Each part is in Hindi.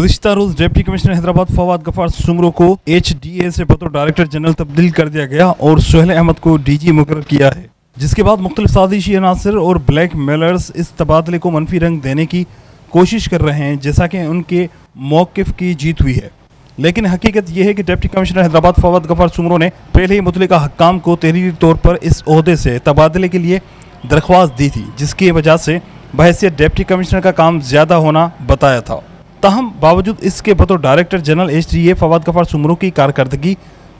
गुज़िश्ता रोज डिप्टी कमिश्नर हैदराबाद फवाद गफ्फार सुमरो को HDA से बतौर डायरेक्टर जनरल तब्दील कर दिया गया और सुहेल अहमद को DG मुकर्रर किया है, जिसके बाद मुख्तलिफ साजिशी अनासर और ब्लैक मेलर्स इस तबादले को मनफी रंग देने की कोशिश कर रहे हैं, जैसा कि उनके मौक़िफ़ की जीत हुई है। लेकिन हकीकत यह है कि डिप्टी कमिश्नर हैदराबाद फवाद गफ्फार सुमरो ने पहले ही मुतल्लिका हक्काम को तहरीरी तौर पर इस ओहदे से तबादले के लिए दरख्वास्त दी थी, जिसकी वजह से बहैसियत डिप्टी कमिश्नर का काम ज़्यादा होना बताया था। ताहम बावजूद इसके बतौर director general HDA Fawad Ghaffar Soomro की कारकर्दगी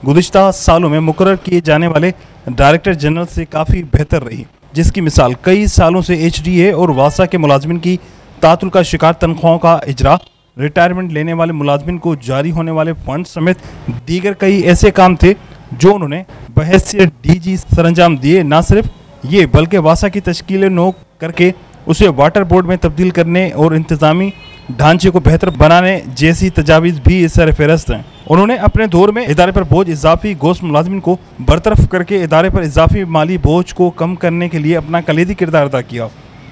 गुज़िश्ता सालों में मुकर्रर किए जाने वाले डायरेक्टर जनरल से काफ़ी बेहतर रही, जिसकी मिसाल कई सालों से HDA और वासा के मुलाजमिन की तातुल का शिकार तनख्वाहों का इजरा, रिटायरमेंट लेने वाले मुलाजमिन को जारी होने वाले फंड समेत दीगर कई ऐसे काम थे जो उन्होंने बहैसियत DG सरअंजाम दिए। ना सिर्फ ये बल्कि वासा की तश्कील नौ करके उसे वाटर बोर्ड में तब्दील करने और इंतज़ामी ढांचे को बेहतर बनाने जैसी तजावीज़ भी इस सरफहरिस्त हैं। उन्होंने अपने दौर में इदारे पर बोझ इजाफी गोश्त मुलाजमिन को बरतरफ करके इदारे पर इजाफी माली बोझ को कम करने के लिए अपना कलीदी किरदार अदा किया।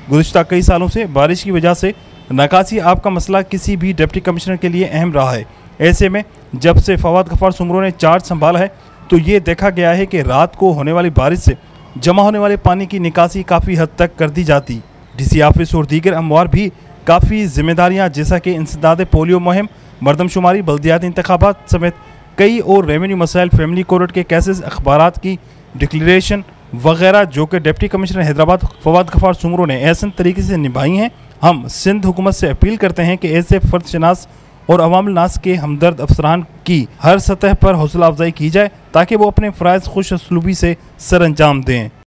गुज़िश्ता कई सालों से बारिश की वजह से नकासी आब का मसला किसी भी डिप्टी कमिश्नर के लिए अहम रहा है। ऐसे में जब से फवाद गफ्फार सुमरो ने चार्ज संभाला है तो ये देखा गया है कि रात को होने वाली बारिश से जमा होने वाले पानी की निकासी काफ़ी हद तक कर दी जाती। DC ऑफिस और दीगर अमवार भी काफ़ी जिम्मेदारियां जैसा कि इंसदाद पोलियो मुहिम, मरदमशुमारी, बल्दियाती इंतखाबात समेत कई और रेवेन्यू मसाइल, फैमिली कोर्ट के केसेस, अखबारात की डिक्लेरेशन वगैरह जो कि डिप्टी कमिश्नर हैदराबाद फवाद गफ्फार सुमरो ने एहसन तरीके से निभाई हैं। हम सिंध हुकूमत से अपील करते हैं कि ऐसे फ़र्द शनास और अवाम नास के हमदर्द अफसरान की हर सतह पर हौसला अफजाई की जाए ताकि वो अपने फ़राइज़ खुश असलूबी से सर अंजाम दें।